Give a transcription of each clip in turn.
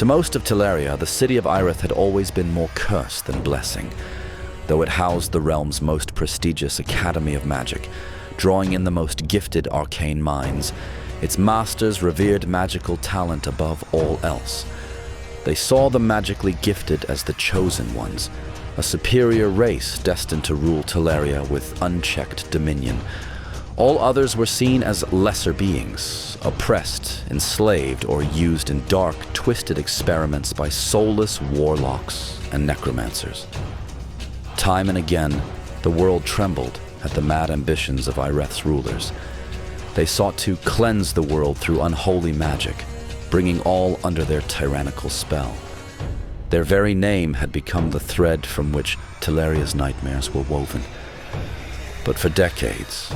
To most of Teleria, the city of Ireath had always been more curse than blessing, though it housed the realm's most prestigious academy of magic, drawing in the most gifted arcane minds. Its masters revered magical talent above all else. They saw the magically gifted as the chosen ones, a superior race destined to rule Teleria with unchecked dominion. All others were seen as lesser beings, oppressed, enslaved, or used in dark, twisted experiments by soulless warlocks and necromancers. Time and again, the world trembled at the mad ambitions of Ireth's rulers. They sought to cleanse the world through unholy magic, bringing all under their tyrannical spell. Their very name had become the thread from which Teleria's nightmares were woven. But for decades,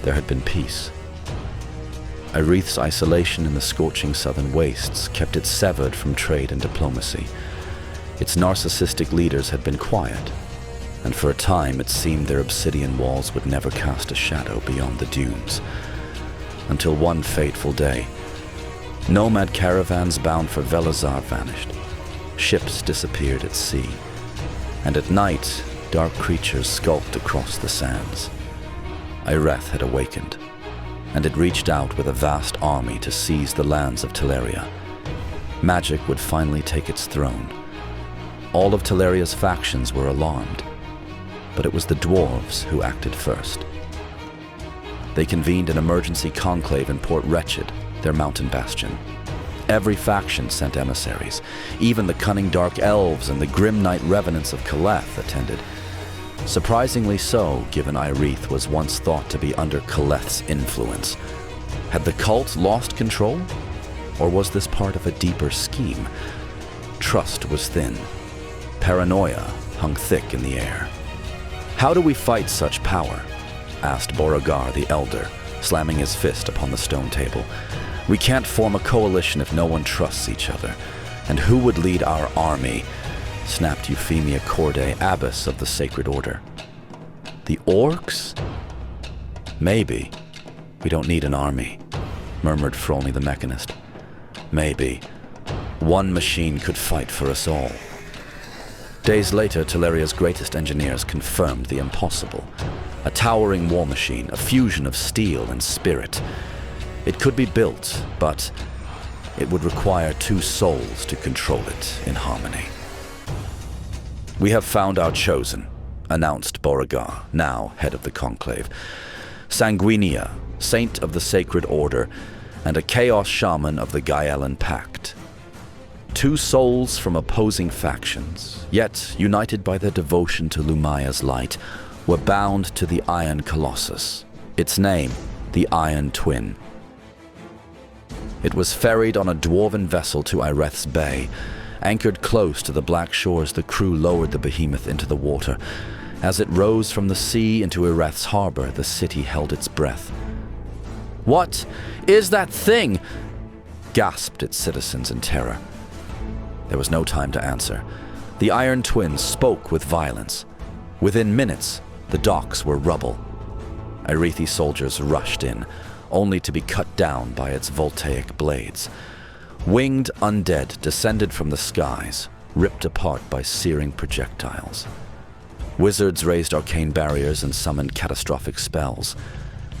there had been peace. Ireath's isolation in the scorching southern wastes kept it severed from trade and diplomacy. Its narcissistic leaders had been quiet, and for a time it seemed their obsidian walls would never cast a shadow beyond the dunes. Until one fateful day, nomad caravans bound for Velazar vanished. Ships disappeared at sea, and at night, dark creatures skulked across the sands. Ireth had awakened, and it reached out with a vast army to seize the lands of Teleria. Magic would finally take its throne. All of Teleria's factions were alarmed, but it was the dwarves who acted first. They convened an emergency conclave in Port Wretched, their mountain bastion. Every faction sent emissaries. Even the cunning dark elves and the grim night revenants of Ireath attended. Surprisingly so, given Ireath was once thought to be under Ireath's influence. Had the cult lost control? Or was this part of a deeper scheme? Trust was thin. Paranoia hung thick in the air. "How do we fight such power?" asked Beauregard the Elder, slamming his fist upon the stone table. "We can't form a coalition if no one trusts each other. And who would lead our army?" snapped Euphemia Corday, abbess of the Sacred Order. "The orcs? Maybe. We don't need an army," murmured Frolny the Mechanist. "Maybe. One machine could fight for us all." Days later, Teleria's greatest engineers confirmed the impossible. A towering war machine, a fusion of steel and spirit. It could be built, but it would require two souls to control it in harmony. "We have found our chosen," announced Beauregard, now head of the conclave. "Sanguinia, saint of the Sacred Order, and a chaos shaman of the Gaelan Pact. Two souls from opposing factions, yet united by their devotion to Lumaya's light, were bound to the Iron Colossus. Its name, the Iron Twin. It was ferried on a dwarven vessel to Ireth's Bay. Anchored close to the black shores, the crew lowered the behemoth into the water. As it rose from the sea into Ireth's harbor, the city held its breath. "What is that thing?" gasped its citizens in terror. There was no time to answer. The Iron Twin spoke with violence. Within minutes, the docks were rubble. Irethi soldiers rushed in, only to be cut down by its voltaic blades. Winged undead descended from the skies, ripped apart by searing projectiles. Wizards raised arcane barriers and summoned catastrophic spells,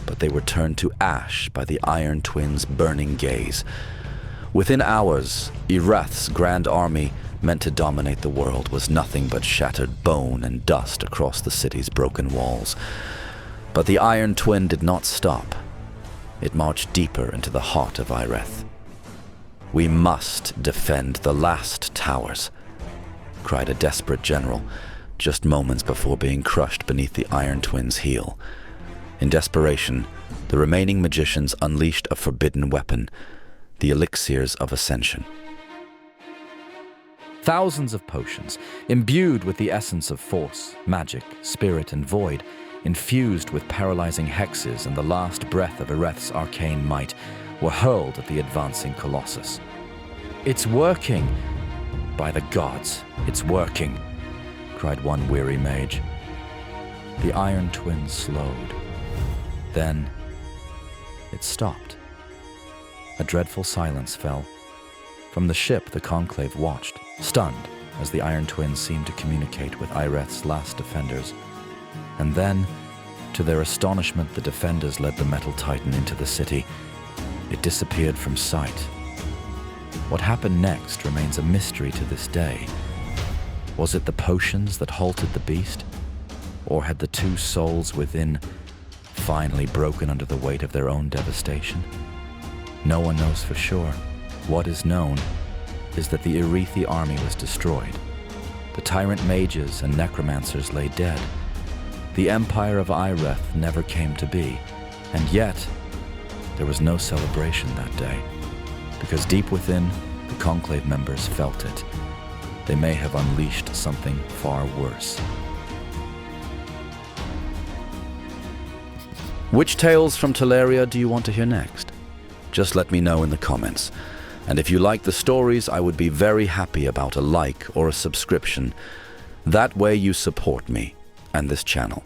but they were turned to ash by the Iron Twin's burning gaze. Within hours, Ireath's grand army, meant to dominate the world, was nothing but shattered bone and dust across the city's broken walls. But the Iron Twin did not stop. It marched deeper into the heart of Ireath. "We must defend the last towers," cried a desperate general, just moments before being crushed beneath the Iron Twin's heel. In desperation, the remaining magicians unleashed a forbidden weapon, the elixirs of ascension. Thousands of potions, imbued with the essence of force, magic, spirit, and void, infused with paralyzing hexes and the last breath of Ireth's arcane might, were hurled at the advancing Colossus. "It's working! By the gods, it's working!" cried one weary mage. The Iron Twin slowed. Then it stopped. A dreadful silence fell. From the ship, the conclave watched, stunned, as the Iron Twins seemed to communicate with Ireth's last defenders. And then, to their astonishment, the defenders led the metal titan into the city. It disappeared from sight. What happened next remains a mystery to this day. Was it the potions that halted the beast? Or had the two souls within finally broken under the weight of their own devastation? No one knows for sure. What is known is that the Irethi army was destroyed. The tyrant mages and necromancers lay dead. The empire of Ireath never came to be, and yet there was no celebration that day, because deep within, the conclave members felt it. They may have unleashed something far worse. Which tales from Teleria do you want to hear next? Just let me know in the comments. And if you like the stories, I would be very happy about a like or a subscription. That way you support me and this channel.